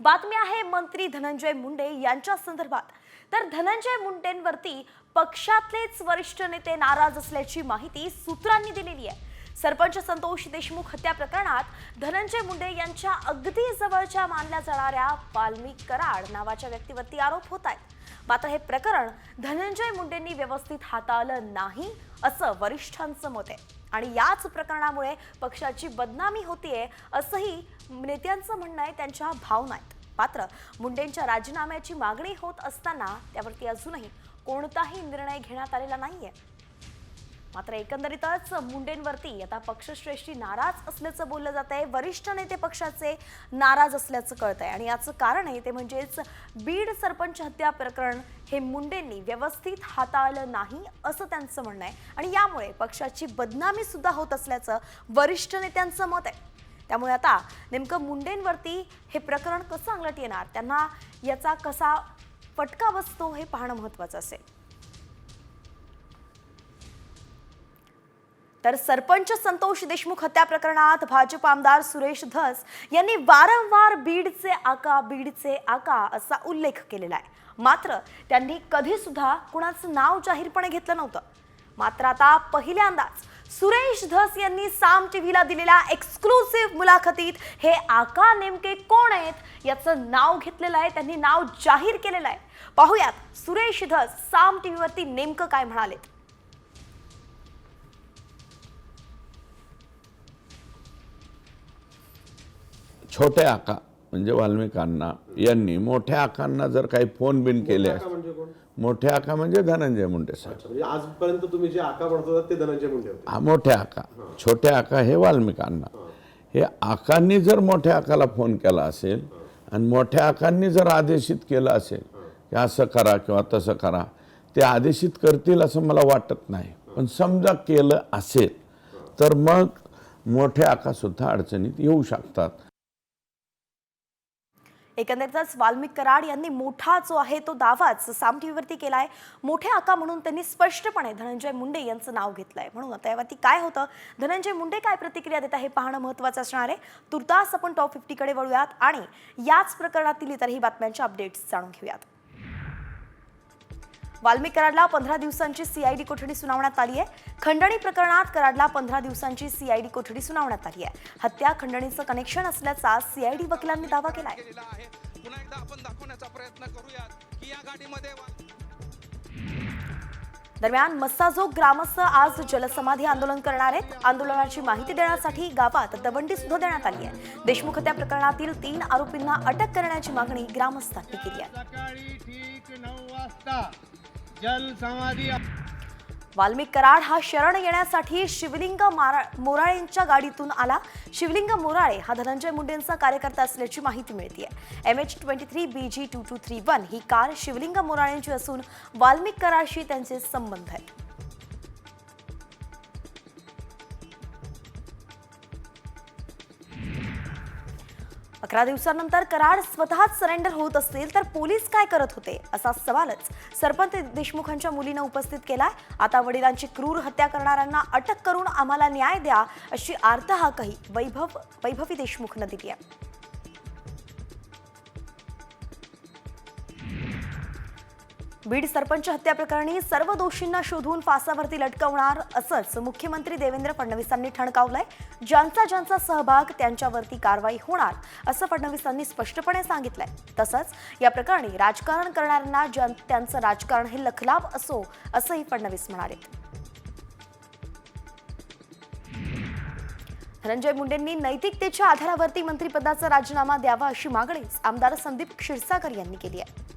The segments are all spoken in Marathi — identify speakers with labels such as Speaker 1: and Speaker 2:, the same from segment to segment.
Speaker 1: बातमी आहे मंत्री धनंजय मुंडे यांच्या संदर्भात। तर धनंजय मुंडेंवरती पक्षातलेच वरिष्ठ नेते नाराज असल्याची माहिती सूत्रांनी दिलेली आहे। सरपंच संतोष देशमुख हत्या प्रकरणात धनंजय मुंडे यांच्या अगदी जवळच्या मानल्या जाणाऱ्या वाल्मिक कराड नावाच्या व्यक्तीवरती आरोप होत आहेत। मात्र हे प्रकरण धनंजय मुंडेंनी व्यवस्थित हाताळलं नाही असं वरिष्ठांचं मत आहे आणि याच प्रकरणामुळे पक्षाची बदनामी होतीये असंही नेत्यांचं म्हणणं आहे, त्यांच्या भावना आहेत। मात्र मुंडेंच्या राजीनाम्याची मागणी होत असताना त्यावरती अजूनही कोणताही निर्णय घेण्यात आलेला नाहीये। मात्र एकंदरीतच मुंडेंवरती आता पक्षश्रेष्ठी नाराज असल्याचं बोललं जात आहे, वरिष्ठ नेते पक्षाचे नाराज असल्याचं कळतंय आणि याचं कारण आहे ते म्हणजेच बीड सरपंच हत्या प्रकरण हे मुंडेंनी व्यवस्थित हाताळलं नाही असं त्यांचं म्हणणं आहे आणि यामुळे पक्षाची बदनामी सुद्धा होत असल्याचं वरिष्ठ नेत्यांचं मत आहे। त्यामुळे आता नेमकं मुंडेंवरती हे प्रकरण कसं अंगलट येणार, त्यांना याचा कसा फटका बसतो हे पाहणं महत्त्वाचं असेल। तर सरपंच संतोष देशमुख हत्या प्रकरणात भाजप आमदार सुरेश धस यांनी वारंवार बीडचे आका असा उल्लेख केलेला आहे। मात्र त्यांनी कधी सुद्धा कुणाचं नाव जाहीरपणे घेतलं नव्हतं। मात्र आता पहिल्यांदाच सुरेश धस यांनी साम टीव्हीला दिलेल्या एक्सक्लुसिव्ह मुलाखतीत हे आका नेमके कोण आहेत याचं नाव घेतलेलं आहे, त्यांनी नाव जाहीर केलेलं आहे। पाहूयात सुरेश धस साम टीव्हीवरती नेमकं काय म्हणालेत।
Speaker 2: छोटे आका म्हणजे वाल्मिक अण्णा यांनी मोठ्या आकांना जर काही फोन बिन केले, मोठे आका म्हणजे धनंजय मुंडे साहेब।
Speaker 3: आजपर्यंत तुम्ही जे आका म्हणत होता ते धनंजय मुंडे होते।
Speaker 2: हा मोठे आका, छोटे आका हे वाल्मिक अण्णा। हे आकांनी जर मोठ्या आकाला फोन केला असेल आणि मोठ्या आकांनी जर आदेशित केलं असेल की असं करा किंवा तसं करा, ते आदेशित करतील असं मला वाटत नाही। पण समजा केलं असेल तर मग मोठे आका सुद्धा अडचणीत येऊ शकतात।
Speaker 1: एकंदरीतच वाल्मिक कराड यांनी मोठा जो आहे तो दावाच साम टीव्हीवरती केलाय। मोठे आका म्हणून त्यांनी स्पष्टपणे धनंजय मुंडे यांचं नाव घेतलंय। म्हणून आता यावरती काय होतं, धनंजय मुंडे काय प्रतिक्रिया देत आहे हे पाहणं महत्त्वाचं असणार आहे। तुर्तास आपण टॉप 50 कडे वळूयात आणि याच प्रकरणातील इतरही बातम्यांच्या अपडेट्स जाणून घेऊयात। वाल्मिक कराडला 15 दिवसांची सीआयडी कोठडी सुनावण्यात आली आहे। खंडणी प्रकरणात कराडला 15 दिवसांची सीआयडी कोठडी सुनावण्यात आली आहे। हत्या खंडणीचं कनेक्शन असल्याचा सीआयडी वकिलांनी दावा केलाय।
Speaker 4: पुन्हा एकदा आपण दाखवण्याचा प्रयत्न करूयात की या गाडीमध्ये
Speaker 1: दरम्यान मस्साजोग ग्रामस्थ आज जलसमाधी आंदोलन करणार आहेत। आंदोलनाची माहिती देण्यासाठी गावात दवंडी सुद्धा देण्यात आली आहे। देशमुख हत्या प्रकरणातील 3 आरोपींना अटक करण्याची मागणी ग्रामस्थांनी केली आहे।
Speaker 5: सकाळी ठीक 9 वाजता जलसमाधी।
Speaker 1: वाल्मिक कराड हा शरण येण्यासाठी शिवलिंग मोराळेंच्या गाडीतून आला। शिवलिंग मोराळे हा धनंजय मुंडेंचा कार्यकर्ता असल्याची माहिती मिळते। MH23 BG 2231 ही कार शिवलिंग मोराळेंची असून वाल्मिक कराडशी त्यांचे संबंध आहेत। अकरा दिवसांनंतर कराड स्वतःच सरेंडर होत असतील तर पोलीस काय करत होते असा सवालच सरपंच देशमुखांच्या मुलीनं उपस्थित केलाय। आता वडिलांची क्रूर हत्या करणाऱ्यांना अटक करून आम्हाला न्याय द्या अशी आर्तहाकही वैभवी देशमुखनं दिली आहे। बीड सरपंच हत्या प्रकरणी सर्व दोषींना शोधून फासावरती लटकवणार असंच मुख्यमंत्री देवेंद्र फडणवीसांनी ठणकावलंय। ज्यांचा सहभाग त्यांच्यावरती कारवाई होणार असं फडणवीसांनी स्पष्टपणे सांगितलंय। तसंच या प्रकरणी राजकारण करणाऱ्यांना त्यांचं राजकारण हे लखलाभ असो असंही फडणवीस म्हणाले। धनंजय मुंडेंनी नैतिकतेच्या आधारावरती मंत्रिपदाचा राजीनामा द्यावा अशी मागणीच आमदार संदीप क्षीरसागर यांनी केली आहे।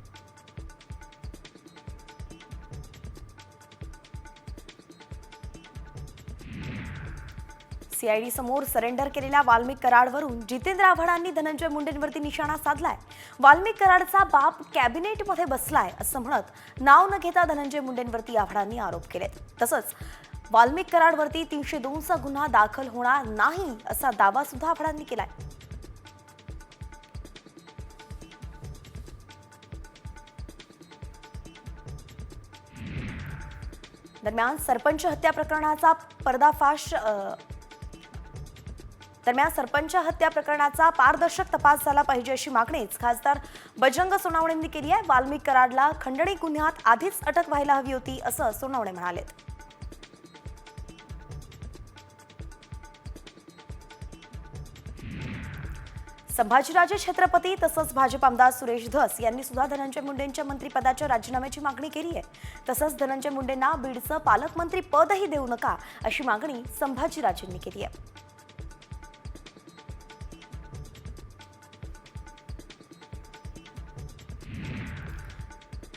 Speaker 1: सीआयडी समोर सरेंडर केलेल्या वाल्मिक कराडवरून जितेंद्र आव्हाडांनी धनंजय मुंडेंवरती निशाणा साधलाय। वाल्मिक कराडचा बाप कॅबिनेटमध्ये बसलाय असं म्हणत नाव न घेता धनंजय मुंडेंवरती आव्हाडांनी आरोप केलेत। तसंच वाल्मिक कराडवरती 302 चा गुन्हा दाखल होणार नाही असा दावा सुद्धा आव्हाडांनी केलाय। दरम्यान सरपंच हत्या प्रकरणाचा पर्दाफाश दरम्यान सरपंच हत्या प्रकरणाचा पारदर्शक तपास झाला पाहिजे अशी मागणीच खासदार बजरंग सोनवणेंनी केली आहे. वाल्मिक कराडला खंडणी गुन्ह्यात आधीच अटक व्हायला हवी होती असं सोनवणे म्हणालेत. संभाजीराजे छत्रपती तसंच भाजप आमदार सुरेश धस यांनी सुद्धा धनंजय मुंडेंच्या मंत्रिपदाच्या राजीनाम्याची मागणी केली आहे. तसंच धनंजय मुंडेंना बीडचं पालकमंत्री पदही देऊ नका अशी मागणी संभाजीराजेंनी केली आहे.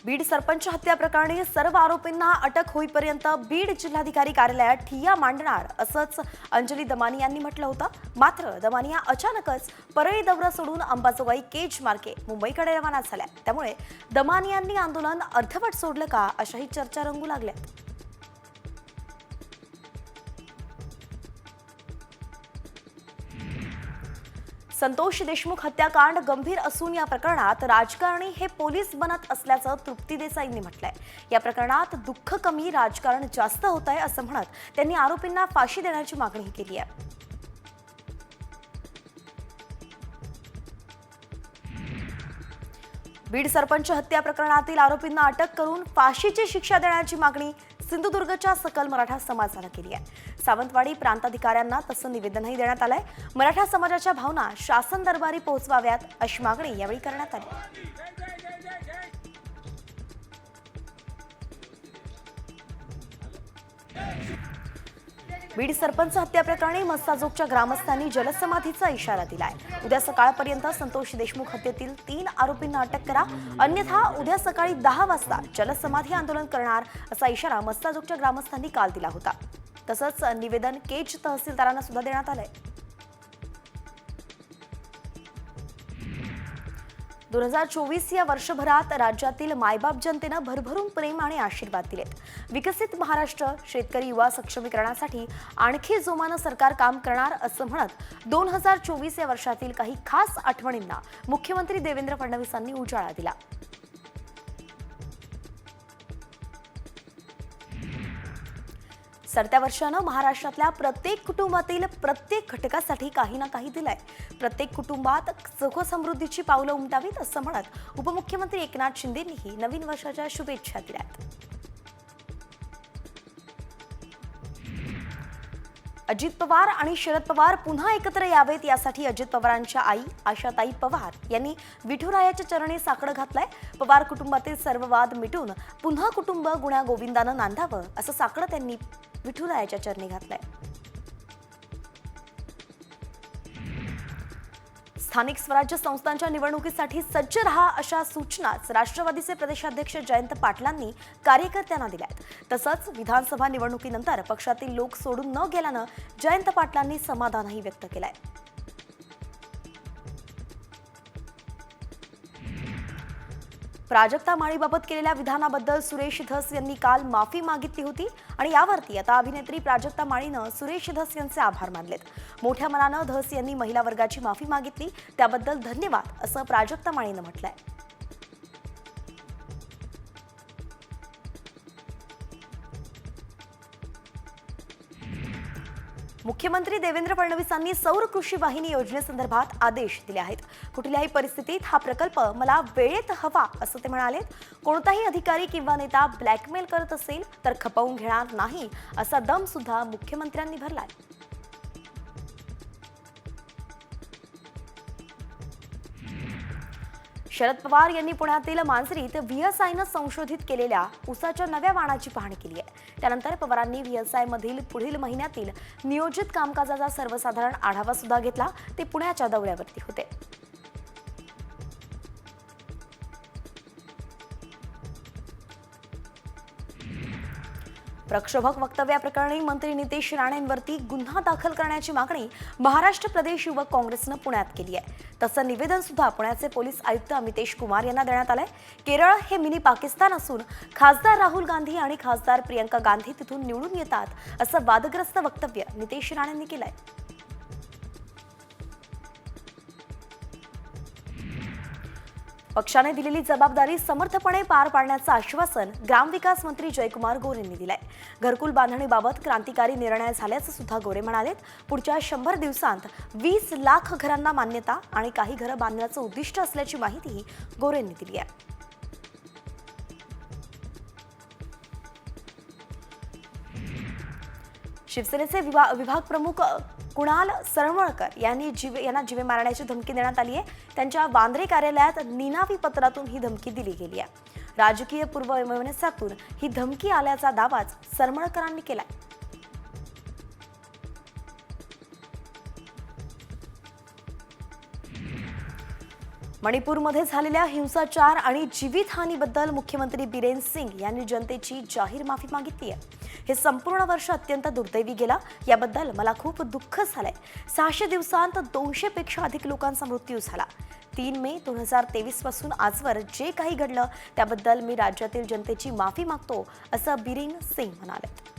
Speaker 1: बीड सरपंच हत्या प्रकरणी सर्व आरोपींना अटक होईपर्यंत बीड जिल्हाधिकारी कार्यालयात ठिय्या मांडणार असंच अंजली दमानी यांनी म्हटलं होतं. मात्र दमानिया अचानकच परळी दौरा सोडून अंबाजोगाई केज मार्गे मुंबईकडे रवाना झाल्या. त्यामुळे दमानियांनी आंदोलन अर्धवट सोडलं का अशाही चर्चा रंगू लागल्या. संतोष देशमुख हत्याकांड गंभीर असून या प्रकरणात राजकारणी हे पोलीस बनत असल्याचं तृप्ती देसाईंनी म्हटलंय. या प्रकरणात दुःख कमी राजकारण जास्त होत आहे असं म्हणत त्यांनी आरोपींना फाशी देण्याची मागणी केली आहे. बीड सरपंच हत्या प्रकरणातील आरोपींना अटक करून फाशीची शिक्षा देण्याची मागणी सिंधुदुर्गच्या सकल मराठा समाजानं केली आहे. सावंतवाडी प्रांताधिकाऱ्यांना तसं निवेदनही देण्यात आलंय. मराठा समाजाच्या भावना शासन दरबारी पोहोचवाव्यात अशी मागणी यावेळी करण्यात आली. बीड सरपंच हत्या प्रकरणी मस्साजोगच्या ग्रामस्थांनी जलसमाधीचा इशारा दिलाय. उद्या सकाळपर्यंत संतोष देशमुख हत्येतील 3 आरोपींना अटक करा, अन्यथा उद्या सकाळी 10 वाजता जलसमाधी आंदोलन करणार असा इशारा मस्साजोगच्या ग्रामस्थांनी काल दिला होता. तसंच निवेदन केज तहसीलदारांना सुद्धा देण्यात आलंय. 2024 या वर्षभरात राज्यातील मायबाप जनतेनं भरभरून प्रेम आणि आशीर्वाद दिलेत. विकसित महाराष्ट्र, शेतकरी युवा सक्षमीकरणासाठी आणखी जोमानं सरकार काम करणार असं म्हणत 2024 या वर्षातील काही खास आठवणींना मुख्यमंत्री देवेंद्र फडणवीसांनी उजाळा दिला. सरत्या वर्षानं महाराष्ट्रातल्या प्रत्येक कुटुंबातील प्रत्येक घटकासाठी काही ना काही दिलंय. प्रत्येक कुटुंबात सुखसमृद्धीची पावलं उमटावीत असं म्हणत उपमुख्यमंत्री एकनाथ शिंदेंनीही नवीन वर्षाच्या शुभेच्छा दिल्यात. अजित पवार आणि शरद पवार पुन्हा एकत्र यावेत यासाठी अजित पवारांच्या आई आशाताई पवार यांनी विठुरायाच्या चरणी साकडं घातलंय. पवार कुटुंबातील सर्व वाद मिटून पुन्हा कुटुंब गुण्यागोविंदानं नांदावं असं साकडं त्यांनी विठुरायाच्या चरणी घातलंय. स्थानिक स्वराज्य संस्थांच्या निवडणुकीसाठी सज्ज रहा अशा सूचनाच राष्ट्रवादीचे प्रदेशाध्यक्ष जयंत पाटलांनी कार्यकर्त्यांना दिल्यात. तसंच विधानसभा निवडणुकीनंतर पक्षातील लोक सोडून न गेल्यानं जयंत पाटलांनी समाधानही व्यक्त केलंय. प्राजक्ता माळीबाबत केलेल्या विधानाबद्दल सुरेश धस यांनी काल माफी मागितली होती आणि यावरती आता अभिनेत्री प्राजक्ता माळीनं सुरेश धस यांचे आभार मानलेत. मोठ्या मनानं धस यांनी महिला वर्गाची माफी मागितली, त्याबद्दल धन्यवाद असं प्राजक्ता माळीनं म्हटलंय. मुख्यमंत्री देवेंद्र फडणवीसांनी सौर कृषी वाहिनी योजनेसंदर्भात आदेश दिले आहेत. कुठल्याही परिस्थितीत हा प्रकल्प मला वेळेत हवा असं ते म्हणाले. कोणताही अधिकारी किंवा नेता ब्लॅकमेल करत असेल तर खपवून घेणार नाही असा दम सुद्धा मुख्यमंत्र्यांनी भरलाय. शरद पवार यांनी पुण्यातील मांजरीत व्हीएसआयनं संशोधित केलेल्या ऊसाच्या नव्या वाणाची पाहणी केली आहे. त्यानंतर पवारांनी व्हीएसआय मधील पुढील महिन्यातील नियोजित कामकाजाचा सर्वसाधारण आढावा सुद्धा घेतला. ते पुण्याच्या दौऱ्यावरती होते. प्रक्षोभक वक्तव्याप्रकरणी मंत्री नितेश राणेंवरती गुन्हा दाखल करण्याची मागणी महाराष्ट्र प्रदेश युवक काँग्रेसनं पुण्यात केली आहे. तसं निवेदन सुद्धा पुण्याचे पोलीस आयुक्त अमितेश कुमार यांना देण्यात आलंय. केरळ हे मिनी पाकिस्तान असून खासदार राहुल गांधी आणि खासदार प्रियंका गांधी तिथून निवडून येतात असं वादग्रस्त वक्तव्य नितेश राणेंनी केलंय. पक्षाने दिलेली जबाबदारी समर्थपणे पार पाडण्याचं आश्वासन ग्रामविकास मंत्री जयकुमार गोरे यांनी दिलंय. घरकुल बांधणीबाबत क्रांतिकारी निर्णय झाल्याचं सुद्धा गोरे म्हणालेत. पुढच्या 100 दिवसांत 20 लाख घरांना मान्यता आणि काही घरं बांधण्याचं उद्दिष्ट असल्याची माहितीही गोरे यांनी दिली आहे. शिवसेनेचे विभाग प्रमुख कुणाल सरमळकर यांना जीवे मारण्याची धमकी देण्यात आली आहे. त्यांच्या वांद्रे कार्यालयात निनावी पत्रातून ही धमकी दिली गेली आहे. राजकीय पूर्ववैमनस्यातून ही धमकी आल्याचा दावाच सरमळकरांनी केलाय. मणिपूरमध्ये झालेल्या हिंसाचार आणि जीवितहानीबद्दल मुख्यमंत्री बिरेन सिंग यांनी जनतेची जाहीर माफी मागितली आहे. हे संपूर्ण वर्ष अत्यंत दुर्दैवी गेलं. याबद्दल मला खूप दुःख झालंय. 600 दिवसांत 200 पेक्षा अधिक लोकांचा मृत्यू झाला. 3 मे 2023 पासून आजवर जे काही घडलं त्याबद्दल मी राज्यातील जनतेची माफी मागतो, असं बिरेन सिंग म्हणाले.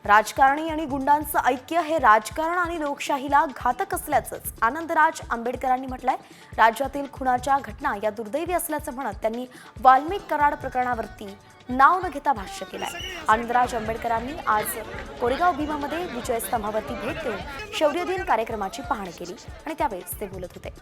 Speaker 1: राजकारणी आणि गुंडांचं ऐक्य हे राजकारण आणि लोकशाहीला घातक असल्याचंच आनंदराज आंबेडकरांनी म्हटलंय. राज्यातील खुनाच्या घटना या दुर्दैवी असल्याचं म्हणत त्यांनी वाल्मिक कराड प्रकरणावरती नाव न घेता भाष्य केलंय. आनंदराज आंबेडकरांनी आज कोरेगाव भीमामध्ये विजयस्तंभावरती भेट देऊन शौर्य दिन कार्यक्रमाची पाहणी केली आणि त्यावेळेस ते बोलत होते.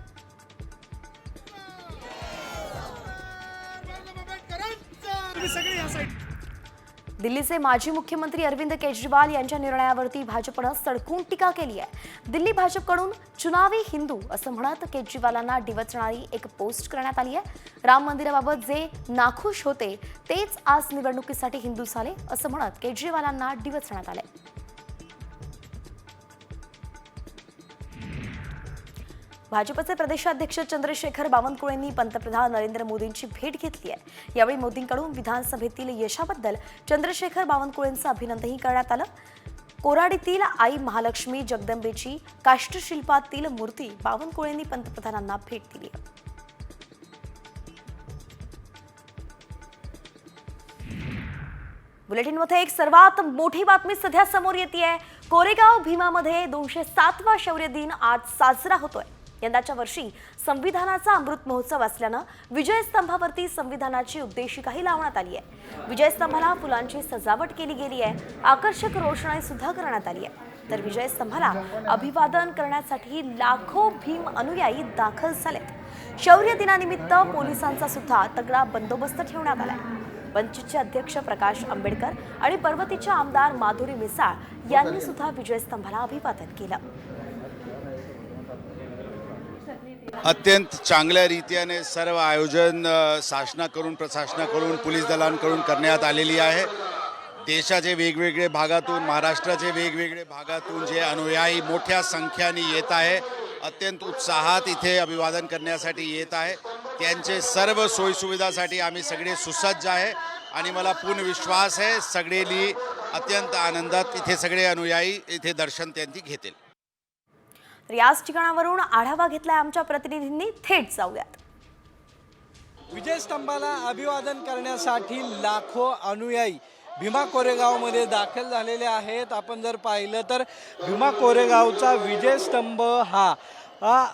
Speaker 1: दिल्लीचे माजी मुख्यमंत्री अरविंद केजरीवाल यांच्या निर्णयावरती भाजपनं सडकून टीका केली आहे. दिल्ली भाजपकडून चुनावी हिंदू असं म्हणत केजरीवालांना डिवचणारी एक पोस्ट करण्यात आली आहे. राम मंदिराबाबत जे नाखुश होते तेच आज निवडणुकीसाठी हिंदू झाले असं म्हणत केजरीवालांना डिवचण्यात आले. भाजपचे प्रदेशाध्यक्ष चंद्रशेखर बावनकुळेंनी पंतप्रधान नरेंद्र मोदींची भेट घेतली आहे. यावेळी मोदींकडून विधानसभेतील यशाबद्दल चंद्रशेखर बावनकुळेंचं अभिनंदनही करण्यात आलं. कोराडीतील आई महालक्ष्मी जगदंबेची काष्ठशिल्पातील मूर्ती बावनकुळेंनी पंतप्रधानांना भेट दिली. बुलेटिनमध्ये एक सर्वात मोठी बातमी सध्या समोर येतेय. कोरेगाव भीमामध्ये 207वा शौर्य दिन आज साजरा होतोय. यंदाच्या वर्षी संविधानाचा अमृत महोत्सव असल्यानं विजयस्तंभावरती संविधानाची उद्देशिकाही लावण्यात आली आहे. विजयस्तंभाला फुलांची सजावट केली गेली आहे. आकर्षक रोषणाई सुद्धा करण्यात आली आहे. तर विजयस्तंभाला अभिवादन करण्यासाठी लाखो भीम अनुयायी दाखल झालेत. शौर्य दिनानिमित्त पोलिसांचा सुद्धा तगडा बंदोबस्त ठेवण्यात आलाय. वंचितचे अध्यक्ष प्रकाश आंबेडकर आणि पर्वतीच्या आमदार माधुरी मिसाळ यांनी सुद्धा विजयस्तंभाला अभिवादन केलं.
Speaker 6: अत्यंत चांगल्या रीतीने सर्व आयोजन शासनाकडून प्रशासनाकडून पोलीस दलांकडून करण्यात आलेली आहे. देशाचे वेगवेगळे भागातून महाराष्ट्राचे वेगवेगळे भागातून जे अनुयायी मोठ्या संख्येने येत आहे, अत्यंत उत्साहात इथे अभिवादन करण्यासाठी येत आहे. त्यांचे सर्व सोयीसुविधासाठी आम्ही सगळे सुसज्ज आहे आणि मला पूर्ण विश्वास आहे सगळेली अत्यंत आनंदात इथे सगळे अनुयायी इथे दर्शन त्यांची घेतील.
Speaker 1: याच ठिकाणावरून आढावा घेतलाय आमच्या प्रतिनिधींनी. थेट जाऊयात.
Speaker 7: विजयस्तंभाला अभिवादन करण्यासाठी लाखो अनुयायी भीमा कोरेगावमध्ये दाखल झालेले आहेत. आपण जर पाहिलं तर भीमा कोरेगावचा विजयस्तंभ हा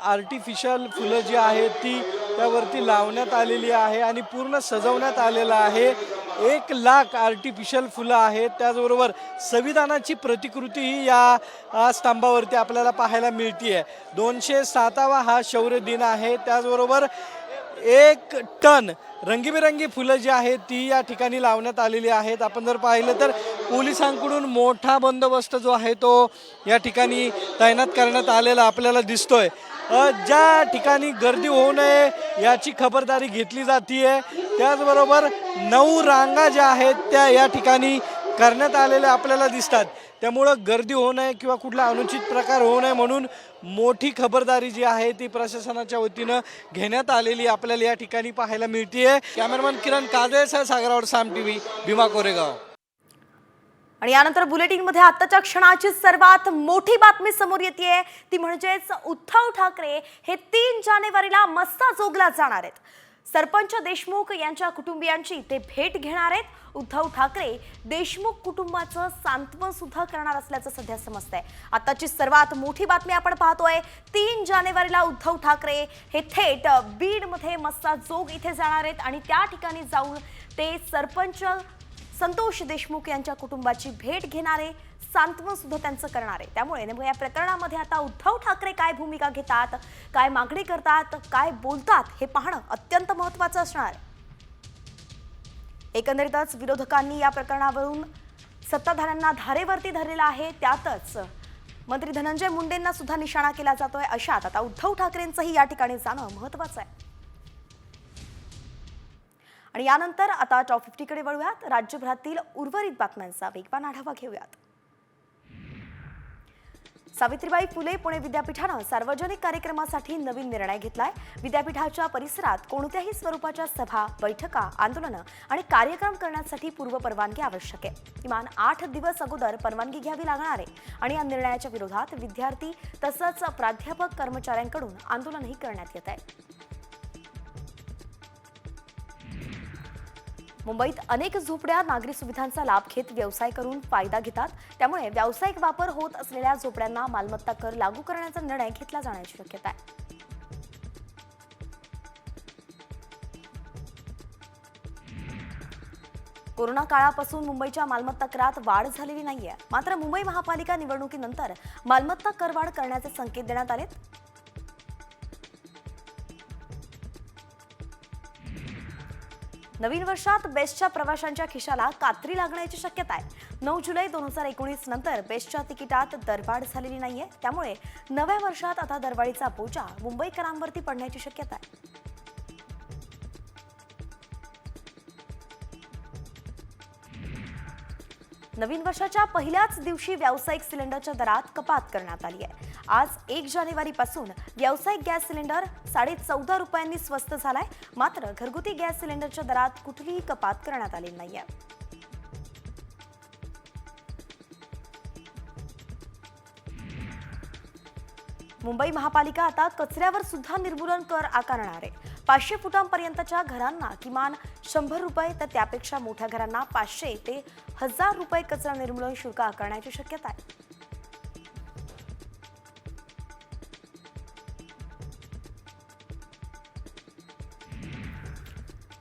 Speaker 7: आर्टिफिशियल फुलं जी आहेत ती त्यावरती लावण्यात आलेली आहे आणि पूर्ण सजवण्यात आलेलं आहे. 1 लाख आर्टिफिशियल फुलं आहेत. त्याचबरोबर संविधानाची प्रतिकृती ही या स्तंभावरती आपल्याला पाहायला मिळते आहे. 207वा हा शौर्य दिन आहे. त्याचबरोबर 1 टन रंगीबेरंगी फुलं जी आहेत ती या ठिकाणी लावण्यात आलेली आहेत. आपण जर पाहिलं तर पोलिसांकडून मोठा बंदोबस्त जो आहे तो या ठिकाणी तैनात करण्यात आलेला आपल्याला दिसतोय. ज्या ठिकाणी गर्दी होऊ नये याची खबरदारी घेतली जाते. त्याचबरोबर 9 रांगा ज्या आहेत त्या या ठिकाणी करण्यात आलेल्या आपल्याला दिसतात. त्यामुळं गर्दी होऊ नये किंवा कुठला अनुचित प्रकार होऊ नये म्हणून मोठी खबरदारी जी आहे ती प्रशासनाच्या वतीनं घेण्यात आलेली आपल्याला या ठिकाणी पाहायला मिळते. कॅमेरामन किरण काजळेसह सागरावर साम टीव्ही भीमा कोरेगाव.
Speaker 1: आणि यानंतर बुलेटिनमध्ये आताच्या क्षणाची सर्वात मोठी बातमी समोर येते. ती म्हणजेच उद्धव ठाकरे हे 3 जानेवारीला मस्ताजोगला जाणार आहेत. सरपंच देशमुख यांच्या कुटुंबियांची ते भेट घेणार आहेत। उद्धव ठाकरे देशमुख कुटुंबाचं सांत्वन सुद्धा करणार असल्याचं सध्या समजतंय। आताची सर्वात मोठी बातमी आपण पाहतोय, 3 जानेवारीला उद्धव ठाकरे हे थेट बीडमध्ये मस्साजोग इथे जाणार आहेत आणि त्या ठिकाणी जाऊन ते सरपंच संतोष देशमुख यांच्या कुटुंबाची भेट घेणारे, सांत्वन सुद्धा त्यांचं करणार आहे। त्यामुळे नेमकं या प्रकरणामध्ये आता उद्धव ठाकरे काय भूमिका घेतात, काय मागणी करतात, काय बोलतात हे पाहणं अत्यंत महत्त्वाचं असणार आहे। एकंदरीतच विरोधकांनी या प्रकरणावरून सत्ताधाऱ्यांना धारेवरती धरलेला आहे। त्यातच मंत्री धनंजय मुंडेंना सुद्धा निशाणा केला जातोय। अशात आता उद्धव ठाकरेंचंही या ठिकाणी जाणं महत्त्वाचं आहे। आणि यानंतर आता टॉप 50 कडे वळूयात। राज्यभरातील उर्वरित बातम्यांचा वेगवान आढावा घेऊयात। सावित्रीबाई फुले पुणे विद्यापीठानं सार्वजनिक कार्यक्रमासाठी नवीन निर्णय घेतलाय। विद्यापीठाच्या परिसरात कोणत्याही स्वरूपाच्या सभा, बैठका, आंदोलनं आणि कार्यक्रम करण्यासाठी पूर्व परवानगी आवश्यक आहे। किमान 8 दिवस अगोदर परवानगी घ्यावी लागणार आहे आणि या निर्णयाच्या विरोधात विद्यार्थी तसंच प्राध्यापक कर्मचाऱ्यांकडून आंदोलनही करण्यात येत आहे। मुंबईत अनेक झोपड्या नागरी सुविधांचा लाभ घेत व्यवसाय करून फायदा घेतात। त्यामुळे व्यावसायिक वापर होत असलेल्या झोपड्यांना मालमत्ता कर लागू करण्याचा निर्णय घेतला जाण्याची शक्यता आहे। कोरोना काळापासून मुंबईच्या मालमत्ता करात वाढ झालेली नाहीये। मात्र मुंबई महापालिका निवडणुकीनंतर मालमत्ता करवाढ करण्याचे संकेत देण्यात आलेत। नवीन वर्षात बेस्टच्या प्रवाशांच्या खिशाला कात्री लागण्याची शक्यता आहे। 9 जुलै 2019 नंतर बेस्टच्या तिकिटात दरवाढ झालेली नाहीये। त्यामुळे नव्या वर्षात आता दरवाढीचा बोजा मुंबईकरांवरती पडण्याची शक्यता आहे। नवीन वर्षाच्या पहिल्याच दिवशी व्यावसायिक सिलेंडरच्या दरात कपात करण्यात आली आहे। आज 1 जानेवारीपासून व्यावसायिक गॅस सिलेंडर 14.5 रुपयांनी स्वस्त झालाय। मात्र घरगुती गॅस सिलेंडरच्या दरात कुठलीही कपात करण्यात आलेली नाहीये। मुंबई महापालिका आता कचऱ्यावर सुद्धा निर्मूलन कर आकारणार आहे। 500 फुटांपर्यंतच्या घरांना किमान 100 रुपये तर त्यापेक्षा मोठ्या घरांना 500 ते 1000 रुपये कचरा निर्मूलन शुल्क आकारण्याची शक्यता आहे।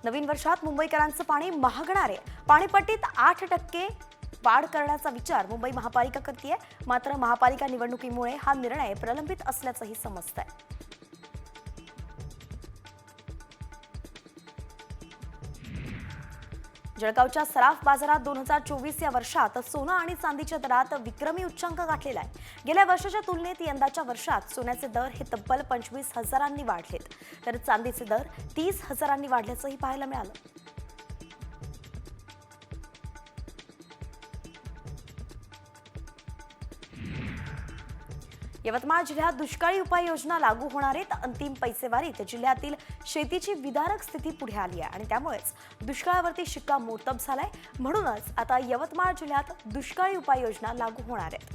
Speaker 1: नवीन वर्षात मुंबईकरांचं पाणी महागणार आहे। पाणीपट्टीत 8% वाढ करण्याचा विचार मुंबई महापालिका करतेय। मात्र महापालिका निवडणुकीमुळे हा निर्णय प्रलंबित असल्याचंही समजतंय। जळगावच्या सराफ बाजारात 2024 या वर्षात सोनं आणि चांदीच्या दरात विक्रमी उच्चांक गाठलेला आहे। गेल्या वर्षाच्या तुलनेत यंदाच्या वर्षात सोन्याचे दर हे तब्बल 25,000 वाढलेत, तर चांदीचे दर 30,000 वाढल्याचंही पाहायला मिळालं। यवतमाळ जिल्ह्यात दुष्काळी उपाययोजना लागू होणार आहेत। अंतिम पैसेवारीत जिल्ह्यातील शेतीची विदारक स्थिती पुढे आली आहे आणि त्यामुळेच दुष्काळावरती शिक्कामोर्तब झालाय। म्हणूनच आता यवतमाळ जिल्ह्यात दुष्काळी उपाययोजना लागू होणार आहेत।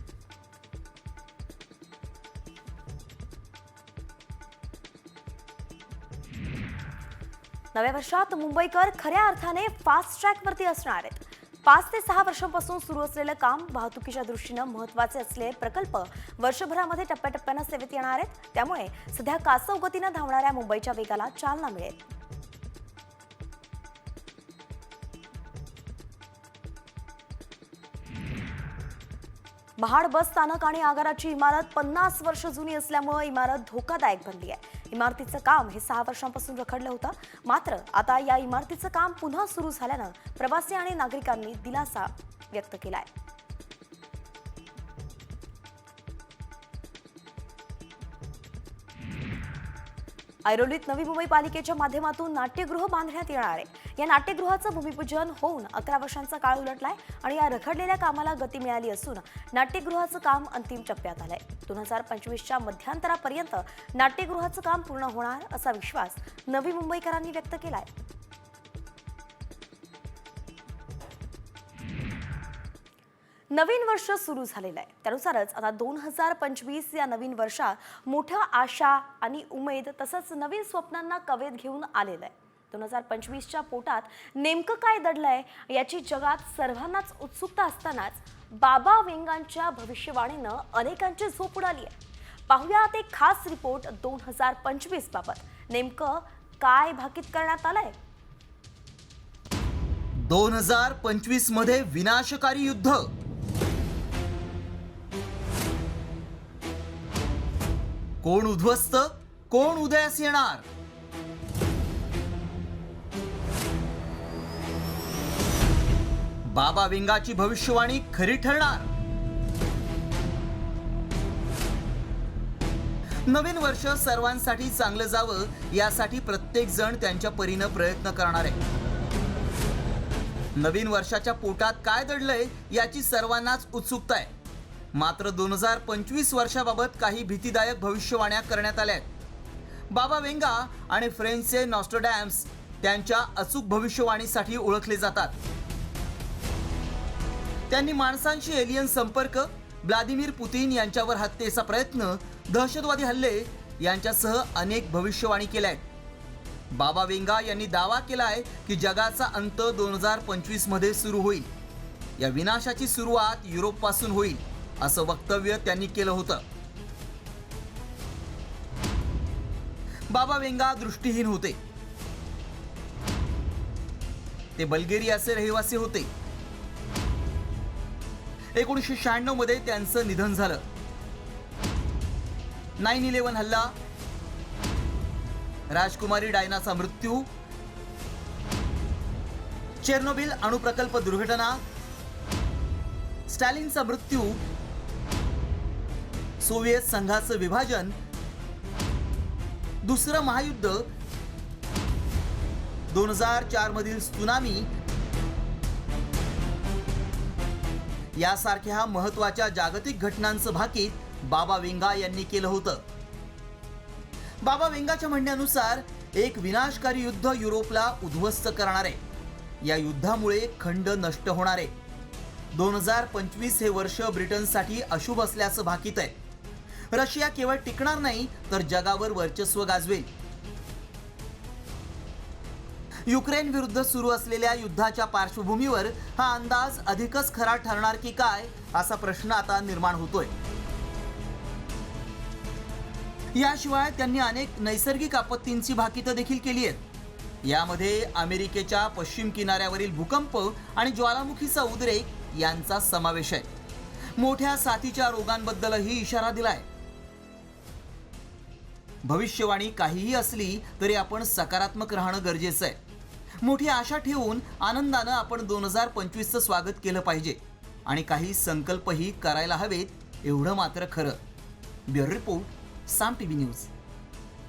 Speaker 1: नव्या वर्षात मुंबईकर खऱ्या अर्थाने फास्ट ट्रॅकवरती असणार आहेत। 5 ते 6 वर्षांपासून सुरू असलेलं काम, वाहतुकीच्या दृष्टीनं महत्त्वाचे असलेले प्रकल्प वर्षभरामध्ये टप्प्याटप्प्यानं सेवेत येणार आहेत। त्यामुळे सध्या कासव गतीनं धावणाऱ्या मुंबईच्या वेगाला चालना मिळेल। महाड बस स्थानक आणि आगाराची इमारत 50 वर्ष जुनी असल्यामुळे इमारत धोकादायक बनली आहे। इमारतीचं काम हे 6 वर्षांपासून रखडलं होतं। मात्र आता या इमारतीचं काम पुन्हा सुरू झाल्यानं प्रवासी आणि नागरिकांनी दिलासा व्यक्त केलाय। ऐरोलीत नवी मुंबई पालिकेच्या माध्यमातून नाट्यगृह बांधण्यात येणार आहे। या नाट्यगृहाचं भूमिपूजन होऊन 11 वर्षांचा काळ उलटलाय आणि या रखडलेल्या कामाला गती मिळाली असून नाट्यगृहाचं काम अंतिम टप्प्यात आलंय। 2025च्या मध्यांतरापर्यंत नाट्यगृहाचं काम पूर्ण होणार असा विश्वास नवी मुंबईकरांनी व्यक्त केलाय। नवीन वर्ष सुरू झालेलं आहे, त्यानुसारच आता 2025 या नवीन वर्षात मोठ्या आशा आणि उमेद तसंच नवीन स्वप्नांना कवेत घेऊन आलेलं आहे। 2025च्या पोटात नेमकं काय दडलंय याची जगात सर्वांनाच उत्सुकता असतानाच बाबा वेंगांच्या भविष्यवाणीनं अनेकांची झोप उडाली आहे. पाहुयात एक खास रिपोर्ट 2025 बाबत. नेमकं काय भाकीत करण्यात आलंय?
Speaker 8: 2025 मध्ये विनाशकारी युद्ध. कोण उद्ध्वस्त, कोण उदयास येणार? बाबा वेंगाची भविष्यवाणी खरी ठरणार? नवीन वर्ष सर्वांसाठी चांगलं जावं यासाठी प्रत्येक जण त्यांच्या परीनं प्रयत्न करणार आहे. नवीन वर्षाच्या पोटात काय दडलंय याची सर्वांनाच उत्सुकता आहे. मात्र 2025 वर्षाबाबत काही भीतीदायक भविष्यवाण्या करण्यात आल्या आहेत. बाबा वेंगा आणि फ्रेंचचे नॉस्ट्रडॅम्स त्यांच्या अचूक भविष्यवाणीसाठी ओळखले जातात. त्यांनी माणसांशी एलियन संपर्क, व्लादिमीर पुतीन यांच्यावर हत्येचा प्रयत्न, दहशतवादी हल्ले यांच्यासह अनेक भविष्यवाणी केल्या आहेत. बाबा वेंगा यांनी दावा केलाय की जगाचा अंत 2025 मध्ये सुरू होईल. या विनाशाची सुरुवात युरोपपासून होईल असं वक्तव्य त्यांनी केलं होतं. बाबा वेंगा दृष्टीहीन होते. ते बल्गेरियाचे रहिवासी होते. 1996 मध्ये त्यांचं निधन झालं. 9/11 हल्ला, राजकुमारी डायनाचा मृत्यू, चेर्नोबिल अणुप्रकल्प दुर्घटना, स्टॅलिनचा मृत्यू, सोव्हिएत संघाचं विभाजन, दुसरं महायुद्ध, 2004 मधील त्सुनामी यासारख्या महत्त्वाच्या जागतिक घटनांचं भाकीत बाबा वेंगा यांनी केलं होतं. बाबा वेंगाच्या म्हणण्यानुसार एक विनाशकारी युद्ध युरोपला उद्ध्वस्त करणार आहे. या युद्धामुळे खंड नष्ट होणार आहे. 2025 हे वर्ष ब्रिटनसाठी अशुभ असल्याचं भाकीत आहे. रशिया केवळ टिकणार नाही तर जगावर वर्चस्व गाजवेल. युक्रेन विरुद्ध सुरू असलेल्या युद्धाच्या पार्श्वभूमीवर हा अंदाज अधिकच खरा ठरणार की काय असा प्रश्न आता निर्माण होतोय. याशिवाय त्यांनी अनेक नैसर्गिक आपत्तींची भाकीतं देखील केली आहेत. यामध्ये अमेरिकेच्या पश्चिम किनाऱ्यावरील भूकंप आणि ज्वालामुखीचा उद्रेक यांचा समावेश आहे. मोठ्या साथीच्या रोगांबद्दलही इशारा दिलाय. भविष्यवाणी काहीही असली तरी आपण सकारात्मक राहणं गरजेचं आहे. मोठी आशा ठेवून आनंदानं आपण 2025चं स्वागत केलं पाहिजे आणि काही संकल्पही करायला हवेत एवढं मात्र खरं. ब्युरो रिपोर्ट, साम टीव्ही न्यूज.